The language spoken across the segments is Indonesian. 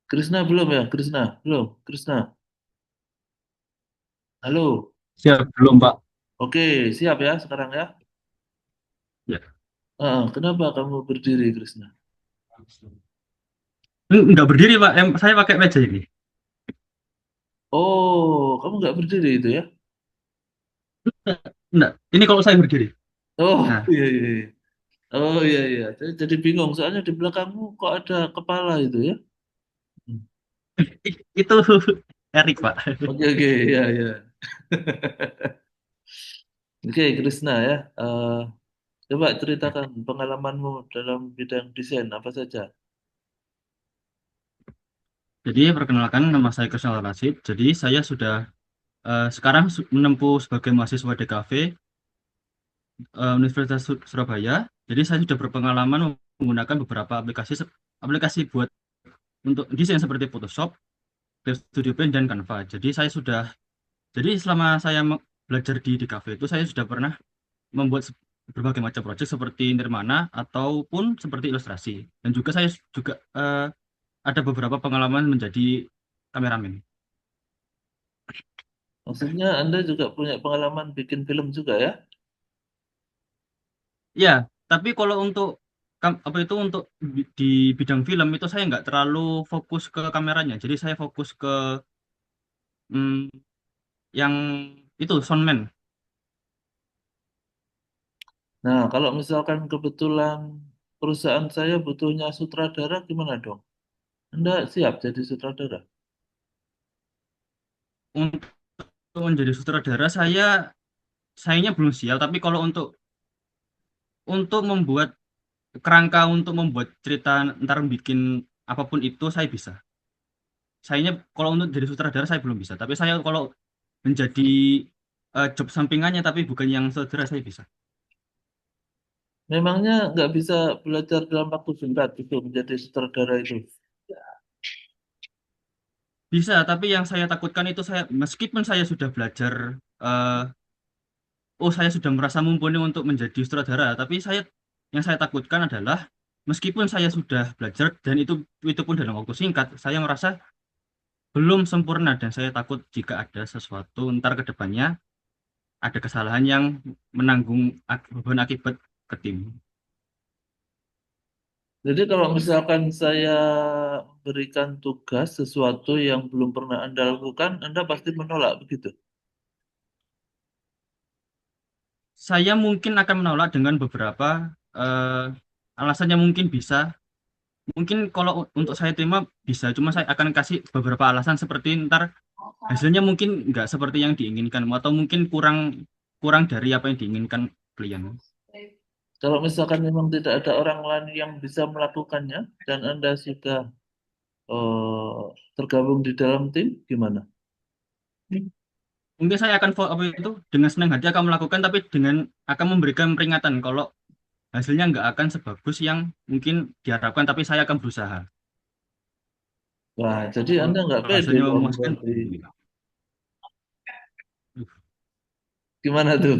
Krisna belum ya? Krisna belum. Krisna, halo. Siap, belum Pak. Oke, siap ya sekarang ya. Ya. Kenapa kamu berdiri, Krisna? Enggak berdiri Pak, saya pakai meja ini. Oh, kamu nggak berdiri itu ya? Enggak, ini kalau saya berdiri. Oh, Nah, iya, iya, iya. Oh, iya, iya. Jadi bingung, soalnya di belakangmu kok ada kepala itu ya? Hmm. itu Erik Pak. Oke, oke, iya, iya. Oke, Krisna ya. Coba ceritakan pengalamanmu dalam bidang desain apa saja. Jadi perkenalkan nama saya Krisnal Rasid. Jadi saya sudah sekarang menempuh sebagai mahasiswa DKV Universitas Surabaya. Jadi saya sudah berpengalaman menggunakan beberapa aplikasi buat untuk desain seperti Photoshop, Adobe Studio Paint dan Canva. Jadi selama saya belajar di DKV itu saya sudah pernah membuat berbagai macam proyek seperti nirmana ataupun seperti ilustrasi. Dan juga saya juga ada beberapa pengalaman menjadi kameramen. Maksudnya Anda juga punya pengalaman bikin film juga ya? Ya, tapi kalau untuk apa itu untuk di bidang film itu saya nggak terlalu fokus ke kameranya. Jadi saya fokus ke mm, yang itu soundman. Nah, kalau misalkan kebetulan perusahaan saya butuhnya sutradara, gimana dong? Anda siap jadi sutradara? Untuk menjadi sutradara sayanya belum siap. Tapi kalau untuk membuat kerangka untuk membuat cerita ntar bikin apapun itu saya bisa. Sayanya kalau untuk jadi sutradara saya belum bisa, tapi saya kalau menjadi job sampingannya tapi bukan yang sutradara saya bisa. Memangnya nggak bisa belajar dalam waktu singkat itu menjadi sutradara itu? Bisa, tapi yang saya takutkan itu saya meskipun saya sudah belajar eh saya sudah merasa mumpuni untuk menjadi sutradara, tapi yang saya takutkan adalah meskipun saya sudah belajar dan itu pun dalam waktu singkat, saya merasa belum sempurna dan saya takut jika ada sesuatu ntar ke depannya ada kesalahan yang menanggung beban akibat ke tim. Jadi kalau misalkan saya berikan tugas sesuatu yang belum pernah Anda lakukan, Anda pasti menolak begitu. Saya mungkin akan menolak dengan beberapa alasannya mungkin bisa. Mungkin kalau untuk saya terima bisa, cuma saya akan kasih beberapa alasan seperti ntar hasilnya mungkin nggak seperti yang diinginkan atau mungkin kurang kurang dari apa yang diinginkan klien. Kalau misalkan memang tidak ada orang lain yang bisa melakukannya dan Anda sudah eh, tergabung di dalam tim, gimana? Mungkin saya akan apa itu dengan senang hati akan melakukan tapi dengan akan memberikan peringatan kalau hasilnya nggak akan sebagus yang mungkin diharapkan tapi saya akan berusaha. Wah, jadi Kalau Anda nggak pede hasilnya dong memuaskan, berarti. Gimana tuh?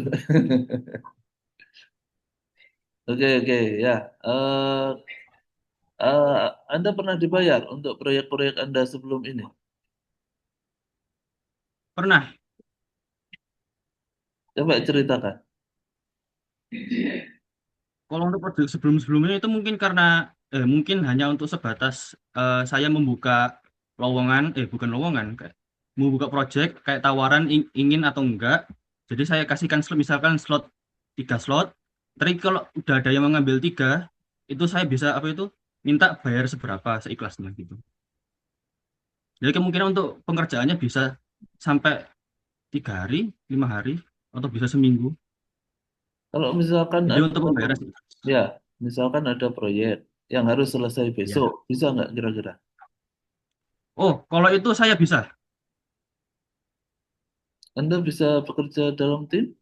Oke, oke, ya. Anda pernah dibayar untuk proyek-proyek Anda sebelum ini? pernah. Coba ceritakan. Kalau untuk proyek sebelum-sebelumnya itu mungkin karena mungkin hanya untuk sebatas saya membuka lowongan, bukan lowongan, kayak membuka proyek kayak tawaran ingin atau enggak. Jadi saya kasihkan slot, misalkan slot 3 slot. Tapi kalau udah ada yang mengambil 3, itu saya bisa apa itu minta bayar seberapa seikhlasnya gitu. Jadi kemungkinan untuk pengerjaannya bisa sampai 3 hari, 5 hari, atau bisa seminggu. Kalau misalkan Jadi ada, untuk pembayaran sih. ya, misalkan ada proyek yang harus selesai Ya. besok, bisa nggak kira-kira? Oh, kalau itu saya bisa. Anda bisa bekerja dalam tim?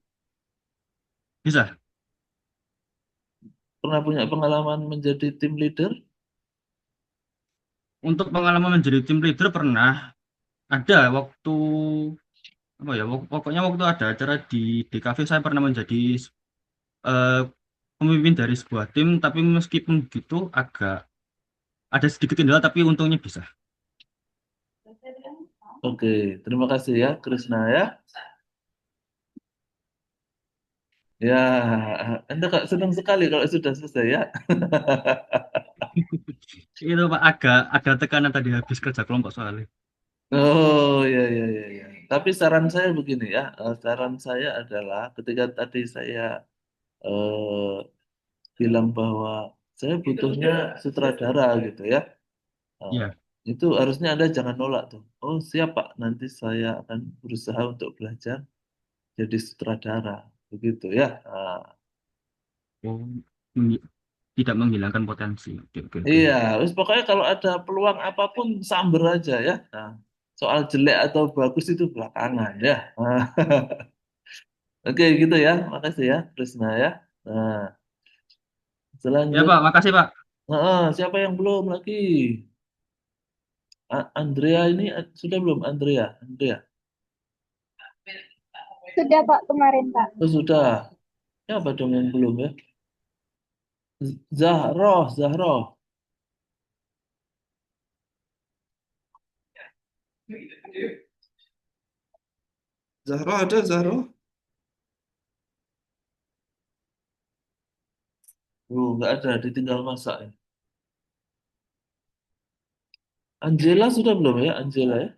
Bisa. Pernah punya pengalaman menjadi tim leader? Untuk pengalaman menjadi tim leader pernah ada waktu apa ya pokoknya waktu ada acara di DKV saya pernah menjadi eh, pemimpin dari sebuah tim tapi meskipun gitu agak ada sedikit kendala tapi untungnya bisa. Oke, terima kasih ya, Krisna ya. Ya, Anda kok senang sekali kalau sudah selesai ya. Itu Pak agak agak tekanan tadi habis kerja kelompok soalnya. Oh, ya, ya, ya, ya. Tapi saran saya begini ya, saran saya adalah ketika tadi saya eh, bilang bahwa saya butuhnya sutradara gitu ya. Eh, Iya. itu harusnya Anda jangan nolak tuh. Oh, siap Pak, nanti saya akan berusaha untuk belajar jadi sutradara. Begitu ya. Oh, menghi- tidak menghilangkan potensi. Oke, oke, oke. Iya, wis pokoknya kalau ada peluang apapun samber aja ya. Nah, soal jelek atau bagus itu belakangan ya. Nah, oke gitu ya. Makasih ya, Krisna ya. Nah, Ya Pak, selanjutnya, makasih Pak. siapa yang belum lagi? Andrea ini sudah belum? Andrea, Andrea. Sudah Pak kemarin Pak. Oh, sudah. Ya, apa dong yang belum ya? Zahroh, Zahroh. Zahroh ada, Zahroh? Oh, nggak ada, ditinggal masak ya. Angela sudah belum ya, Angela ya?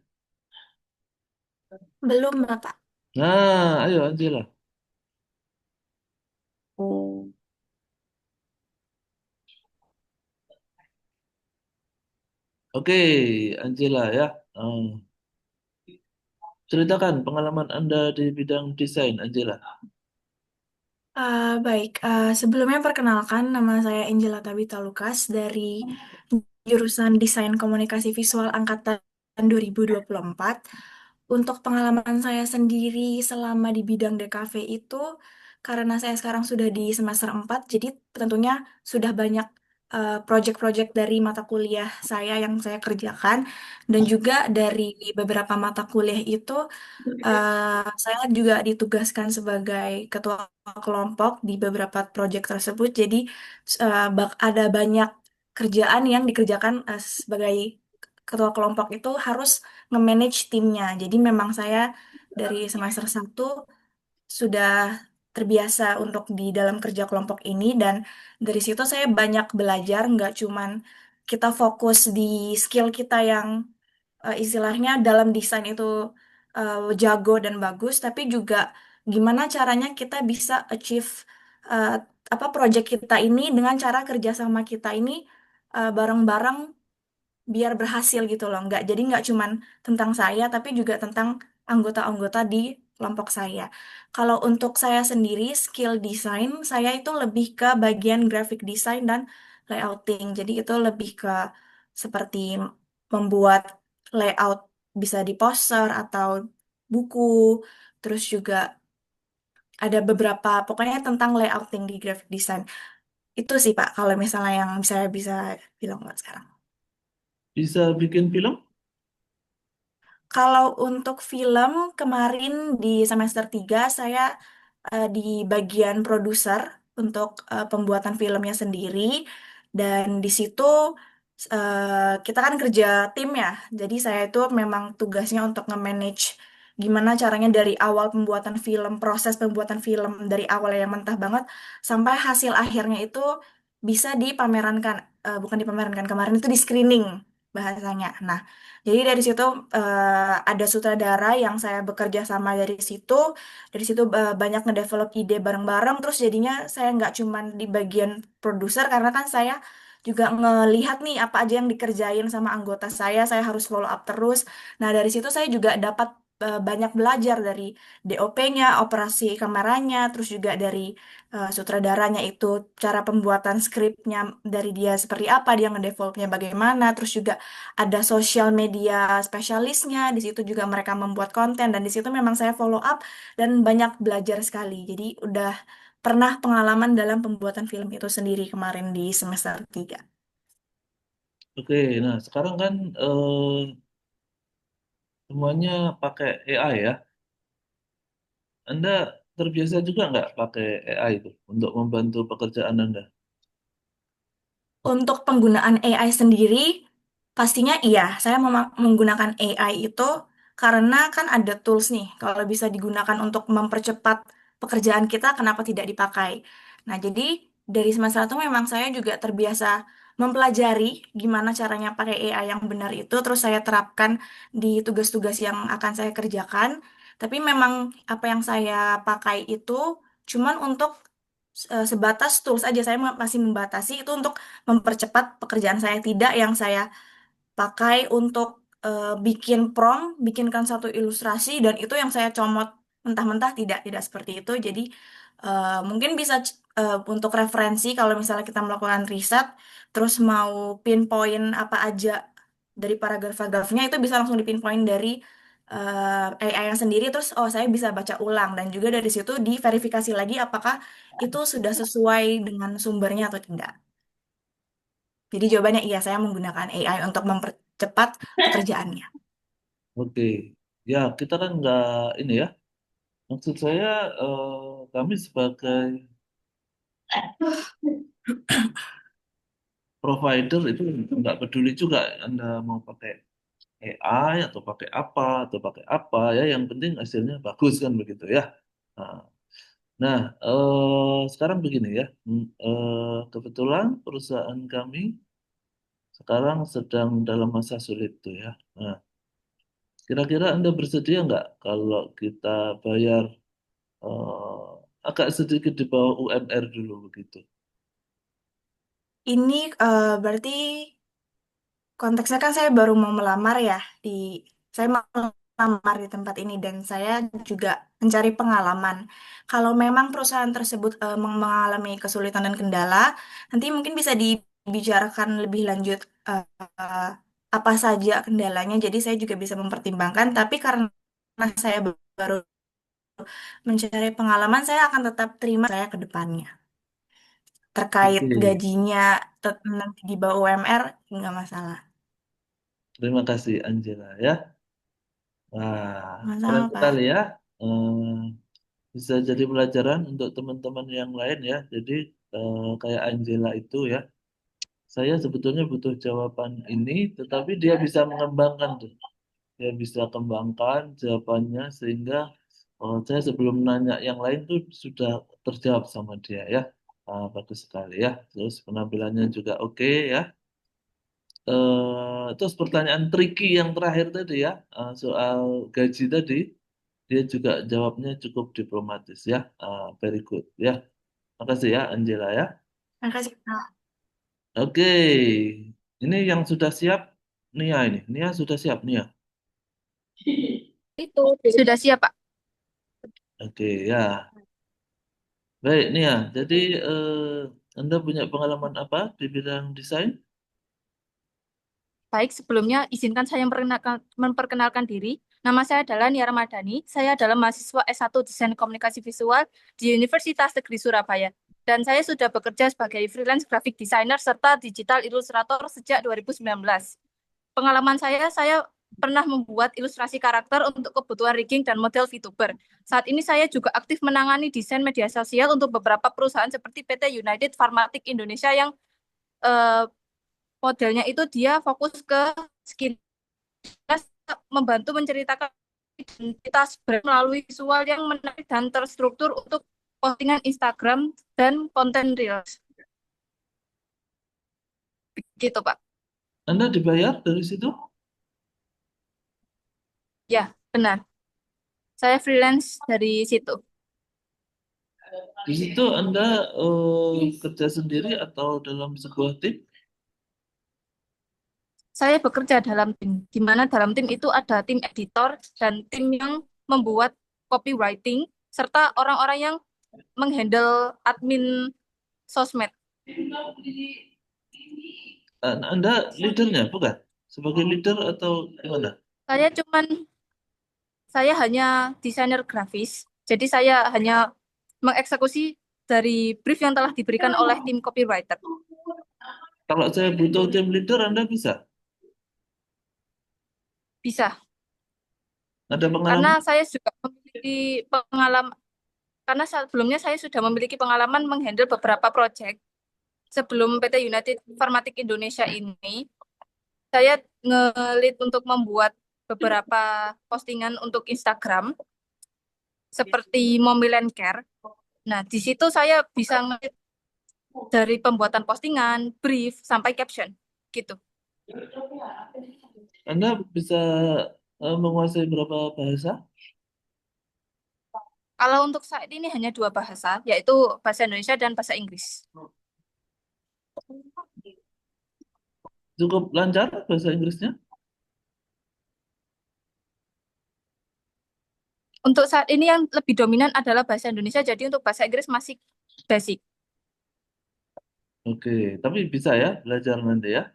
Belum Bapak. Nah, ayo Angela. Oke, Angela ya. Ah, ceritakan pengalaman Anda di bidang desain, Angela. Baik, sebelumnya perkenalkan nama saya Angela Tabita Lukas dari jurusan Desain Komunikasi Visual Angkatan 2024. Untuk pengalaman saya sendiri selama di bidang DKV itu, karena saya sekarang sudah di semester 4, jadi tentunya sudah banyak project-project dari mata kuliah saya yang saya kerjakan, dan juga dari beberapa mata kuliah itu saya juga ditugaskan sebagai ketua kelompok di beberapa proyek tersebut. Jadi ada banyak kerjaan yang dikerjakan sebagai ketua kelompok itu harus nge-manage timnya. Jadi memang saya dari semester 1 sudah terbiasa untuk di dalam kerja kelompok ini dan dari situ saya banyak belajar, nggak cuman kita fokus di skill kita yang istilahnya dalam desain itu jago dan bagus, tapi juga gimana caranya kita bisa achieve uh, apa project kita ini dengan cara kerjasama kita ini bareng-bareng biar berhasil gitu loh. Nggak cuman tentang saya, tapi juga tentang anggota-anggota di kelompok saya. Kalau untuk saya sendiri, skill desain, saya itu lebih ke bagian graphic design dan layouting. Jadi itu lebih ke seperti membuat layout bisa di poster atau buku, terus juga ada beberapa, pokoknya tentang layouting di graphic design. Itu sih Pak, kalau misalnya yang saya bisa bilang buat sekarang. Bisa bikin film? Kalau untuk film, kemarin di semester 3 saya di bagian produser untuk pembuatan filmnya sendiri. Dan di situ kita kan kerja tim ya. Jadi saya itu memang tugasnya untuk nge-manage gimana caranya dari awal pembuatan film, proses pembuatan film dari awal yang mentah banget sampai hasil akhirnya itu bisa dipamerankan. Bukan dipamerankan, kemarin itu di screening bahasanya. Nah, jadi dari situ ada sutradara yang saya bekerja sama dari situ. Dari situ banyak ngedevelop ide bareng-bareng. Terus jadinya saya nggak cuman di bagian produser karena kan saya juga ngelihat nih apa aja yang dikerjain sama anggota saya harus follow up terus. Nah dari situ saya juga dapat banyak belajar dari DOP-nya, operasi kameranya, terus juga dari sutradaranya itu cara pembuatan skripnya dari dia seperti apa, dia ngedevelopnya bagaimana, terus juga ada sosial media spesialisnya, di situ juga mereka membuat konten dan di situ memang saya follow up dan banyak belajar sekali. Jadi udah pernah pengalaman dalam pembuatan film itu sendiri kemarin di semester 3. Oke, nah sekarang kan semuanya pakai AI ya. Anda terbiasa juga nggak pakai AI itu untuk membantu pekerjaan Anda? Untuk penggunaan AI sendiri, pastinya iya, saya menggunakan AI itu karena kan ada tools nih, kalau bisa digunakan untuk mempercepat pekerjaan kita, kenapa tidak dipakai? Nah, jadi dari semester itu memang saya juga terbiasa mempelajari gimana caranya pakai AI yang benar itu, terus saya terapkan di tugas-tugas yang akan saya kerjakan. Tapi memang apa yang saya pakai itu cuman untuk sebatas tools aja. Saya masih membatasi itu untuk mempercepat pekerjaan saya, tidak yang saya pakai untuk bikin prompt, bikinkan satu ilustrasi dan itu yang saya comot mentah-mentah, tidak seperti itu. Jadi mungkin bisa untuk referensi kalau misalnya kita melakukan riset, terus mau pinpoint apa aja dari paragraf-paragrafnya itu bisa langsung dipinpoint dari AI yang sendiri. Terus oh saya bisa baca ulang dan juga dari situ diverifikasi lagi apakah itu sudah sesuai dengan sumbernya atau tidak. Jadi jawabannya iya, saya menggunakan AI untuk mempercepat pekerjaannya. Oke, ya kita kan nggak ini ya. Maksud saya kami sebagai provider itu nggak peduli juga Anda mau pakai AI atau pakai apa ya. Yang penting hasilnya bagus kan begitu ya. Nah, nah, sekarang begini ya. Kebetulan perusahaan kami sekarang sedang dalam masa sulit tuh ya. Nah, kira-kira Anda bersedia nggak kalau kita bayar agak sedikit di bawah UMR dulu begitu? Ini berarti konteksnya kan saya baru mau melamar ya di saya mau melamar di tempat ini dan saya juga mencari pengalaman. Kalau memang perusahaan tersebut mengalami kesulitan dan kendala, nanti mungkin bisa dibicarakan lebih lanjut eh, apa saja kendalanya. Jadi saya juga bisa mempertimbangkan. Tapi karena saya baru mencari pengalaman, saya akan tetap terima saya ke depannya. Terkait Oke, gajinya nanti di bawah UMR, nggak masalah. terima kasih Angela ya. Wah, keren Masalah, sekali Pak. ya. Bisa jadi pelajaran untuk teman-teman yang lain ya. Jadi kayak Angela itu ya. Saya sebetulnya butuh jawaban ini, tetapi dia bisa mengembangkan tuh. Dia bisa kembangkan jawabannya sehingga saya sebelum nanya yang lain tuh sudah terjawab sama dia ya. Bagus sekali ya. Terus penampilannya juga oke ya. Terus pertanyaan tricky yang terakhir tadi ya, soal gaji tadi, dia juga jawabnya cukup diplomatis ya. Very good ya. Makasih ya Angela ya. Makasih, Kak. Oke, ini yang sudah siap Nia ini. Nia sudah siap Nia. Itu sudah siap, Pak. Oke ya. Baik Nia, jadi Anda punya pengalaman apa di bidang desain? Baik, sebelumnya izinkan saya memperkenalkan diri. Nama saya adalah Nia Ramadhani. Saya adalah mahasiswa S1 Desain Komunikasi Visual di Universitas Negeri Surabaya. Dan saya sudah bekerja sebagai freelance graphic designer serta digital illustrator sejak 2019. Pengalaman saya pernah membuat ilustrasi karakter untuk kebutuhan rigging dan model VTuber. Saat ini saya juga aktif menangani desain media sosial untuk beberapa perusahaan seperti PT United Pharmatic Indonesia yang eh, modelnya itu dia fokus ke skin, membantu menceritakan identitas brand melalui visual yang menarik dan terstruktur untuk postingan Instagram dan konten Reels. Gitu, Pak. Anda dibayar dari situ? Ya, benar. Saya freelance dari situ. Di situ Anda kerja sendiri atau dalam sebuah tim? Saya bekerja dalam tim, di mana dalam tim itu ada tim editor dan tim yang membuat copywriting, serta orang-orang yang menghandle admin sosmed. Anda leadernya bukan? Sebagai leader atau gimana? Saya cuman Saya hanya desainer grafis, jadi saya hanya mengeksekusi dari brief yang telah diberikan oleh tim copywriter. Kalau saya butuh tim leader, Anda bisa? Bisa, Ada karena pengalaman? saya juga memiliki pengalaman, karena sebelumnya saya sudah memiliki pengalaman menghandle beberapa proyek. Sebelum PT United Pharmatic Indonesia ini, saya nge-lead untuk membuat beberapa postingan untuk Instagram seperti Mommy Land Care. Nah, di situ saya bisa ngelihat dari pembuatan postingan, brief, sampai caption, gitu. Anda bisa menguasai berapa bahasa? Kalau untuk saat ini hanya 2 bahasa, yaitu bahasa Indonesia dan bahasa Inggris. Cukup lancar bahasa Inggrisnya? Untuk saat ini yang lebih dominan adalah bahasa Indonesia, jadi untuk bahasa Inggris masih basic. Oke, tapi bisa ya belajar nanti ya?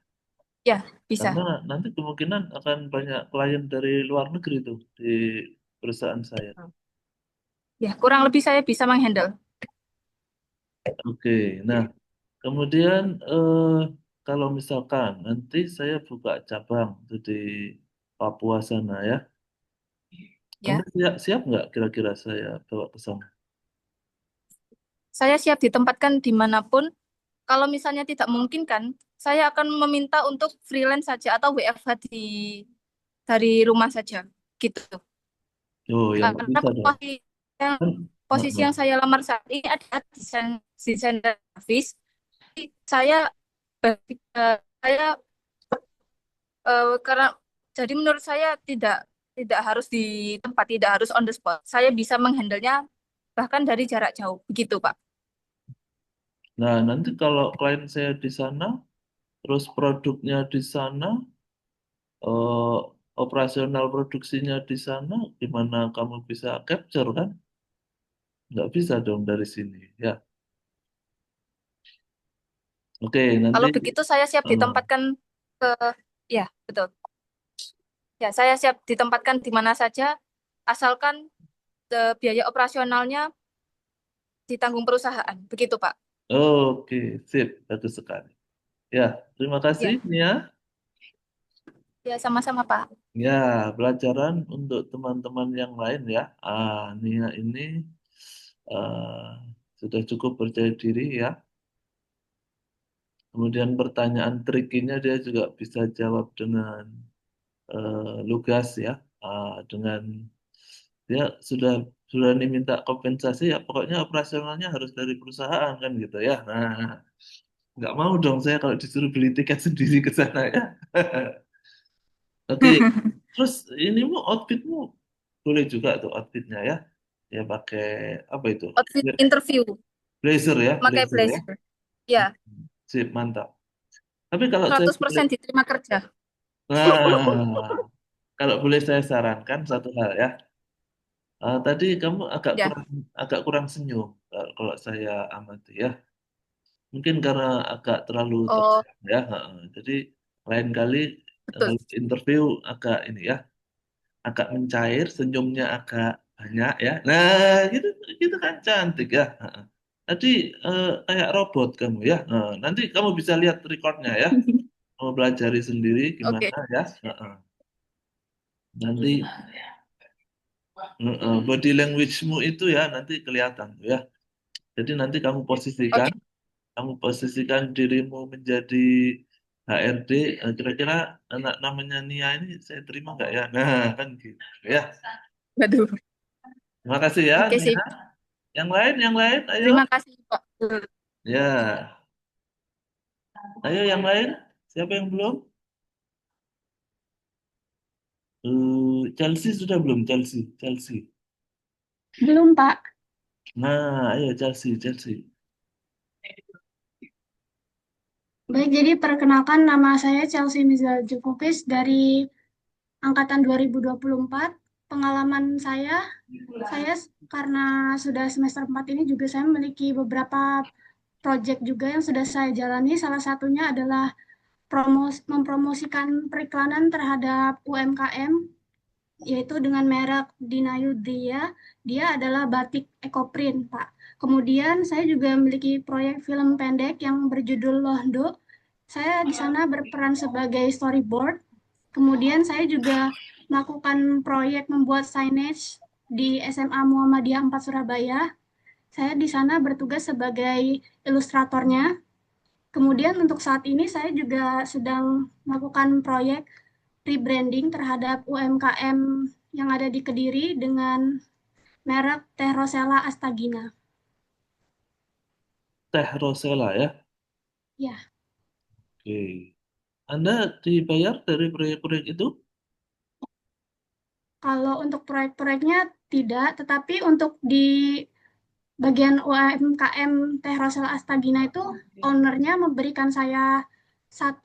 Ya, bisa. Karena nanti kemungkinan akan banyak klien dari luar negeri tuh di perusahaan saya. Ya, kurang lebih saya bisa menghandle. Oke, nah kemudian kalau misalkan nanti saya buka cabang tuh di Papua sana ya, Anda Ya, siap nggak kira-kira saya bawa ke sana? saya siap ditempatkan dimanapun. Kalau misalnya tidak mungkin kan, saya akan meminta untuk freelance saja atau WFH dari rumah saja, gitu. Oh, yang nggak Karena bisa dong. yang, Kan, posisi heeh. yang saya lamar saat ini adalah desain grafis. Saya saya karena jadi menurut saya tidak harus di tempat, tidak harus on the spot. Saya bisa menghandlenya bahkan dari jarak jauh, begitu Pak. Nah, nanti kalau klien saya di sana, terus produknya di sana, eh, operasional produksinya di sana, gimana kamu bisa capture kan? Nggak bisa dong dari sini. Ya, oke, nanti Kalau begitu saya siap eh, ditempatkan ke, ya betul. Ya, saya siap ditempatkan di mana saja, asalkan biaya operasionalnya ditanggung perusahaan. Begitu, Pak. oke, sip, bagus sekali. Ya, terima kasih Ya, Nia. ya sama-sama, Pak. Ya, pelajaran untuk teman-teman yang lain ya. Nia ini eh, sudah cukup percaya diri ya. Kemudian pertanyaan trikinya dia juga bisa jawab dengan lugas ya. Dengan dia sudah diminta kompensasi ya. Pokoknya operasionalnya harus dari perusahaan kan gitu ya. Nah, nggak mau dong saya kalau disuruh beli tiket sendiri ke sana ya. Oke, terus inimu outfitmu boleh juga tuh outfitnya ya. Ya pakai apa itu? Outfit interview, Blazer ya, pakai blazer ya. blazer. Ya, Sip, mantap. Tapi kalau saya 100% diterima kerja. nah, kalau boleh saya sarankan satu hal ya. Tadi kamu Ya. agak kurang senyum kalau saya amati ya. Mungkin karena agak terlalu Oh, tegang ya. Jadi lain kali betul. interview agak ini ya, agak mencair, senyumnya agak banyak ya. Nah, gitu gitu kan cantik ya. Tadi kayak robot kamu ya. Nanti kamu bisa lihat recordnya ya. Kamu pelajari sendiri Oke. gimana ya. Nanti body language-mu itu ya nanti kelihatan ya. Jadi nanti Oke. kamu posisikan dirimu menjadi HRD, kira-kira anak namanya Nia ini saya terima nggak ya? Nah, kan gitu ya. Waduh. Terima kasih ya, Oke, Nia. sip. Yang lain, ayo. Terima kasih, Pak. Ya, ayo yang lain. Siapa yang belum? Chelsea sudah belum? Chelsea, Chelsea. Belum, Pak. Nah, ayo Chelsea, Chelsea. Baik, jadi perkenalkan nama saya Chelsea Miza Jukovic dari angkatan 2024. Pengalaman saya karena sudah semester 4 ini juga saya memiliki beberapa proyek juga yang sudah saya jalani. Salah satunya adalah mempromosikan periklanan terhadap UMKM, yaitu dengan merek Dinayu Dia. Dia adalah batik ekoprint, Pak. Kemudian saya juga memiliki proyek film pendek yang berjudul Lohdo. Saya di sana berperan sebagai storyboard. Kemudian saya juga melakukan proyek membuat signage di SMA Muhammadiyah 4 Surabaya. Saya di sana bertugas sebagai ilustratornya. Kemudian untuk saat ini saya juga sedang melakukan proyek rebranding terhadap UMKM yang ada di Kediri dengan merek Teh Rosella Astagina. Teh Rosella ya. Ya, Oke. Anda dibayar dari proyek-proyek itu? kalau untuk proyek-proyeknya tidak, tetapi untuk di bagian UMKM Teh Rosella Astagina itu ownernya memberikan saya 1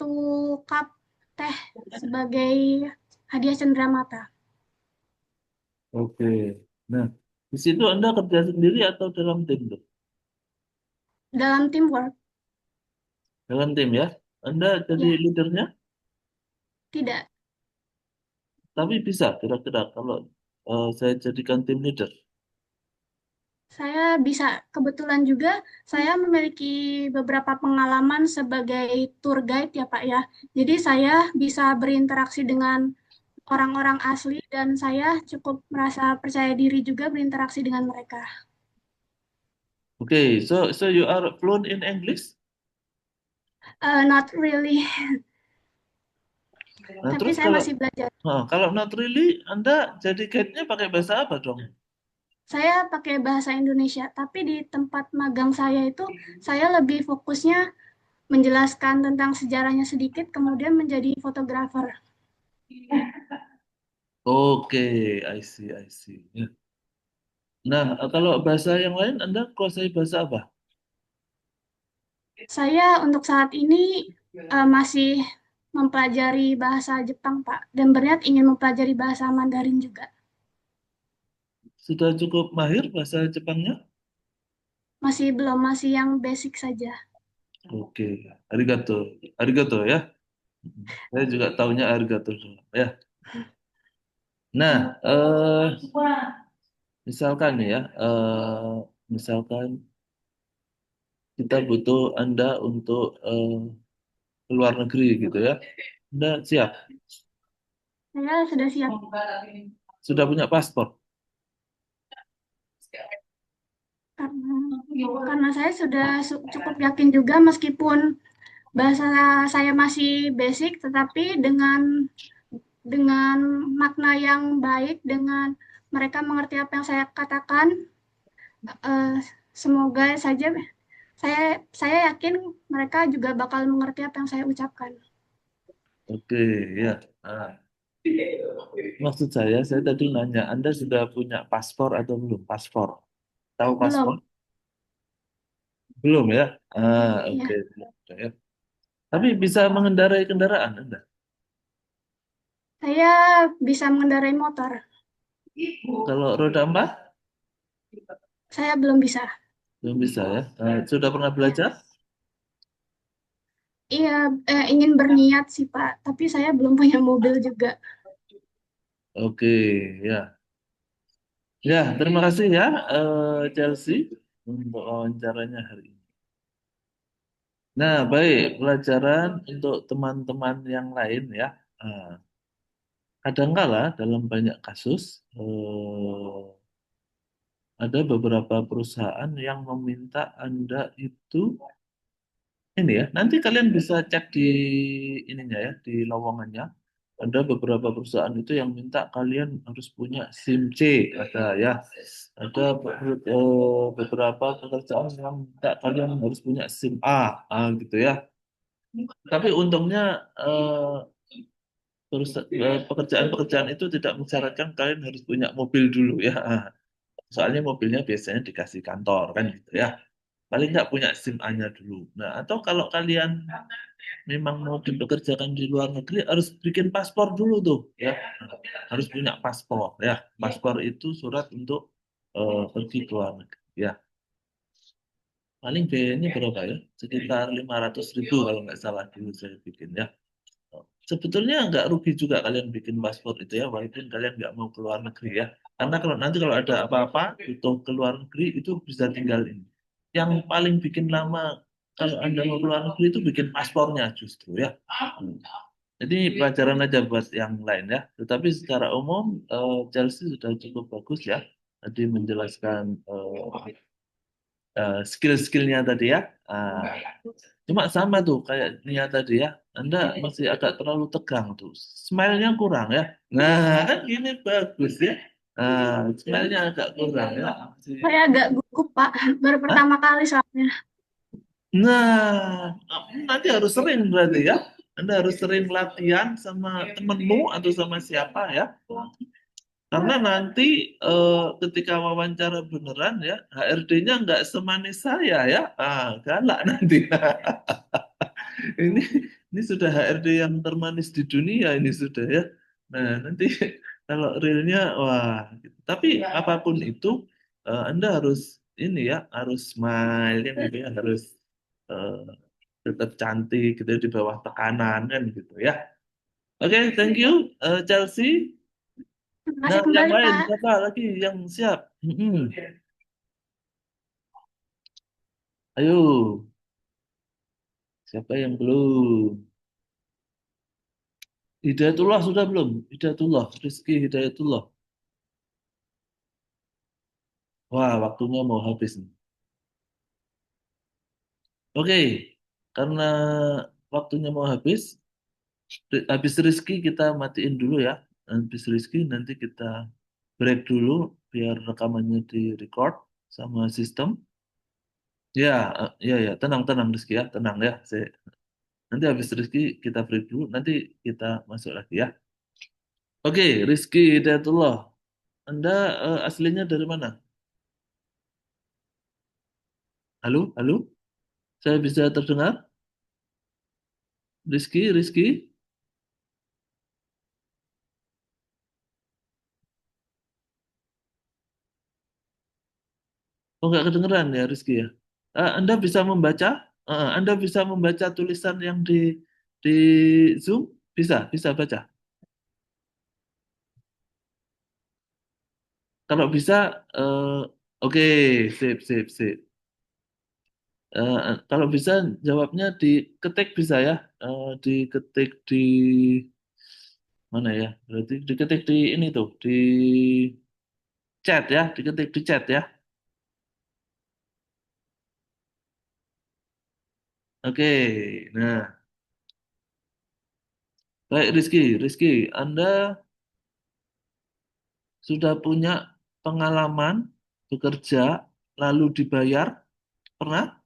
cup teh sebagai hadiah cenderamata Oke. Nah, di situ Anda kerja sendiri atau dalam tim tuh? dalam teamwork. Dalam tim ya. Anda jadi Ya, leadernya, tidak. tapi bisa kira-kira kalau saya jadikan tim leader. Saya bisa, kebetulan juga saya memiliki beberapa pengalaman sebagai tour guide ya Pak ya. Jadi saya bisa berinteraksi dengan orang-orang asli dan saya cukup merasa percaya diri juga berinteraksi dengan mereka. Okay, so you are fluent in English? Not really, Nah, tapi terus saya kalau masih belajar. kalau not really, Anda jadi guide-nya pakai bahasa apa dong? Saya pakai bahasa Indonesia, tapi di tempat magang saya itu saya lebih fokusnya menjelaskan tentang sejarahnya sedikit, kemudian menjadi fotografer. Oke, I see, I see. Ya. Nah, kalau bahasa yang lain, Anda kuasai bahasa apa? Saya untuk saat ini masih mempelajari bahasa Jepang, Pak, dan berniat ingin mempelajari bahasa Mandarin juga. Sudah cukup mahir bahasa Jepangnya? Masih belum, masih yang basic saja. Oke, arigato. Arigato ya. Saya juga taunya arigato dulu ya. Nah, misalkan nih ya, misalkan kita butuh Anda untuk ke luar negeri gitu ya. Anda siap? Saya sudah siap Sudah punya paspor? karena saya sudah cukup yakin juga meskipun bahasa saya masih basic, tetapi dengan makna yang baik, dengan mereka mengerti apa yang saya katakan, eh, semoga saja saya yakin mereka juga bakal mengerti apa yang saya ucapkan. Oke, ya. Nah, maksud saya tadi nanya, Anda sudah punya paspor atau belum? Paspor. Tahu paspor? Belum, Belum ya? Oke. ya. Oke, ya. Tapi bisa mengendarai kendaraan Anda? Saya bisa mengendarai motor. Kalau roda 4? Saya belum bisa. Belum bisa ya. Sudah pernah Ya. belajar? Iya, ingin berniat sih Pak, tapi saya belum punya mobil juga. Oke, ya. Ya, terima kasih ya, Chelsea, untuk wawancaranya hari ini. Nah, baik, pelajaran untuk teman-teman yang lain ya. Nah, kadangkala dalam banyak kasus, ada beberapa perusahaan yang meminta Anda itu ini ya. Nanti kalian bisa cek di ininya ya, di lowongannya. Ada beberapa perusahaan itu yang minta kalian harus punya SIM C, ada ya. Ada beberapa pekerjaan yang minta kalian harus punya SIM A, gitu ya. Tapi untungnya pekerjaan-pekerjaan itu tidak mensyaratkan kalian harus punya mobil dulu ya. Soalnya mobilnya biasanya dikasih kantor kan gitu ya. Paling nggak punya SIM A-nya dulu. Nah, atau kalau kalian memang mau dipekerjakan di luar negeri harus bikin paspor dulu tuh ya. Harus punya paspor ya. Paspor itu surat untuk pergi ke luar negeri ya. Paling biayanya berapa ya? Sekitar 500.000 kalau nggak salah dulu saya bikin ya. Sebetulnya nggak rugi juga kalian bikin paspor itu ya, walaupun kalian nggak mau keluar negeri ya. Karena kalau nanti kalau ada apa-apa butuh keluar negeri itu bisa tinggal ini. Yang paling bikin lama kalau Anda mau keluar negeri itu bikin paspornya justru ya. Jadi pelajaran aja buat yang lain ya. Tetapi secara umum Chelsea sudah cukup bagus ya. Tadi menjelaskan skill-skillnya tadi ya. Cuma sama tuh kayak Nia tadi ya. Anda masih agak terlalu tegang tuh. Smile-nya kurang ya. Nah, kan gini bagus ya. Nah, smile-nya agak kurang ya. Saya agak gugup, Pak. Baru Hah? pertama kali soalnya. Nah, nanti harus sering berarti ya. Anda harus sering latihan sama temenmu atau sama siapa ya. Karena nanti ketika wawancara beneran ya, HRD-nya nggak semanis saya ya. Galak nanti. Ini ini sudah HRD yang termanis di dunia ini sudah ya. Nah, nanti kalau realnya wah gitu. Tapi apapun itu Anda harus ini ya, harus smile kan gitu ya, harus eh, tetap cantik gitu ya, di bawah tekanan kan gitu ya. Oke, thank you Chelsea. Terima Nah, kasih yang kembali, lain Pak. siapa lagi yang siap? Ayo, siapa yang belum? Hidayatullah sudah belum? Hidayatullah, Rizky Hidayatullah. Wah, waktunya mau habis nih. Oke, karena waktunya mau habis, habis Rizky kita matiin dulu ya. Habis Rizky nanti kita break dulu biar rekamannya di record sama sistem. Ya, ya, ya, tenang, tenang Rizky ya, tenang ya. Nanti habis Rizky kita break dulu, nanti kita masuk lagi ya. Oke, Rizky Hidayatullah. Anda aslinya dari mana? Halo, halo, saya bisa terdengar? Rizky, Rizky? Oh, nggak kedengeran ya, Rizky ya? Anda bisa membaca? Anda bisa membaca tulisan yang di Zoom? Bisa, bisa baca. Kalau bisa, oke, sip, sip, sip. Kalau bisa jawabnya diketik bisa ya, diketik di mana ya? Berarti diketik di ini tuh, di chat ya, diketik di chat ya. Oke, nah, baik Rizky, Rizky, Anda sudah punya pengalaman bekerja lalu dibayar? Pernah?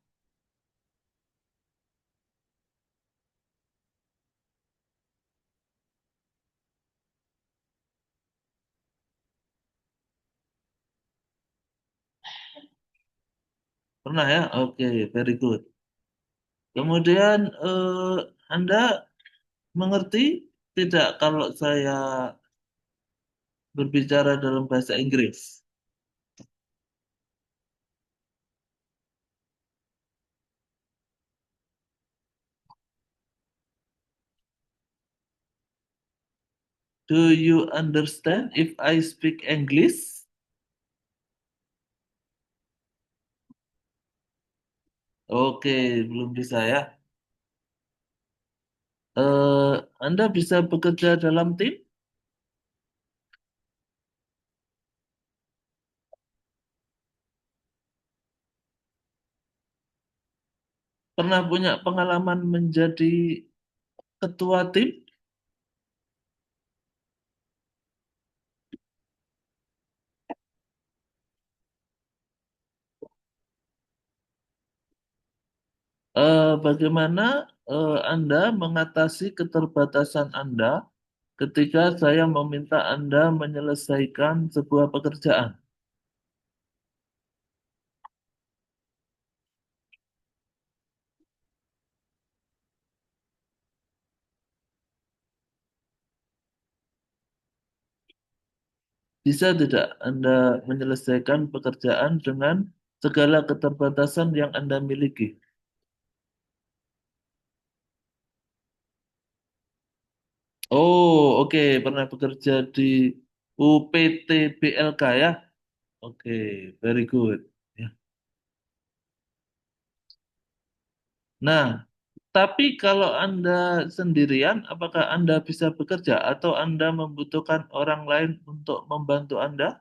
Pernah ya? Oke, very good. Kemudian Anda mengerti tidak kalau saya berbicara dalam bahasa Inggris? Do you understand if I speak English? Oke, belum bisa ya. Anda bisa bekerja dalam tim? Pernah punya pengalaman menjadi ketua tim? Bagaimana Anda mengatasi keterbatasan Anda ketika saya meminta Anda menyelesaikan sebuah pekerjaan? Bisa tidak Anda menyelesaikan pekerjaan dengan segala keterbatasan yang Anda miliki? Oh, oke. Pernah bekerja di UPT BLK ya? Oke, very good. Ya. Nah, tapi kalau Anda sendirian, apakah Anda bisa bekerja atau Anda membutuhkan orang lain untuk membantu Anda?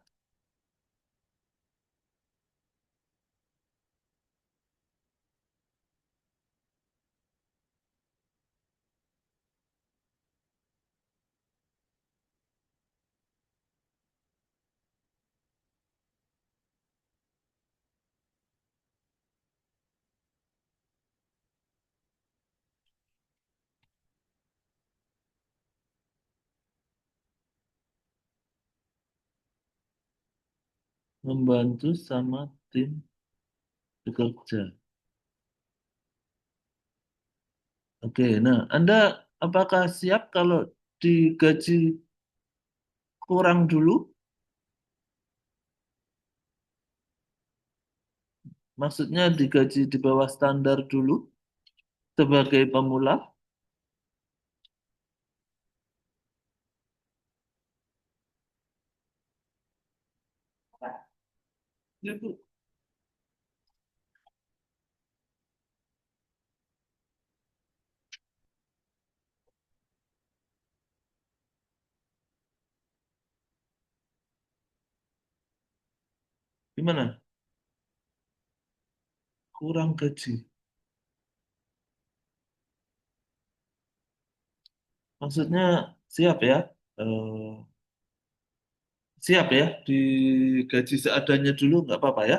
Membantu sama tim bekerja. Oke, nah Anda apakah siap kalau digaji kurang dulu? Maksudnya digaji di bawah standar dulu sebagai pemula? Ya, Bu. Gimana? Kurang gaji. Maksudnya siap ya? Eh, siap ya? Digaji seadanya dulu nggak apa-apa ya?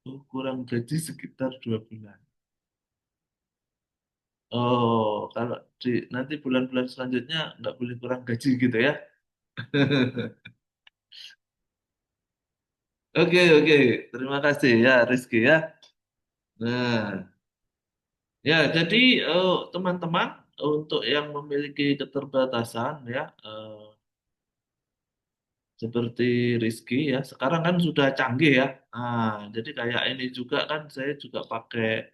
Oh, kurang gaji sekitar 2 bulan. Oh, kalau nanti bulan-bulan selanjutnya nggak boleh kurang gaji gitu ya? Oke, oke. Terima kasih ya, Rizky ya. Nah, ya, jadi teman-teman untuk yang memiliki keterbatasan ya, seperti Rizky ya, sekarang kan sudah canggih ya. Jadi kayak ini juga kan saya juga pakai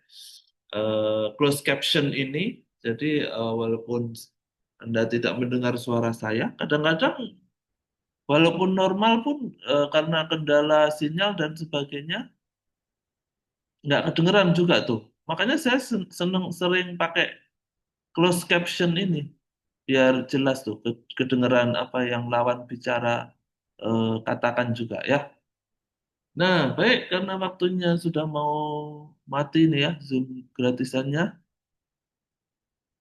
closed caption ini. Jadi walaupun Anda tidak mendengar suara saya, kadang-kadang walaupun normal pun karena kendala sinyal dan sebagainya nggak kedengeran juga tuh. Makanya saya seneng sering pakai closed caption ini biar jelas tuh kedengeran apa yang lawan bicara katakan juga ya. Nah, baik karena waktunya sudah mau mati nih ya Zoom gratisannya.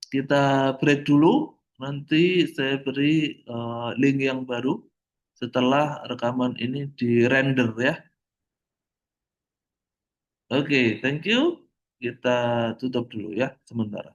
Kita break dulu. Nanti saya beri link yang baru setelah rekaman ini di render ya. Oke, thank you. Kita tutup dulu ya sementara.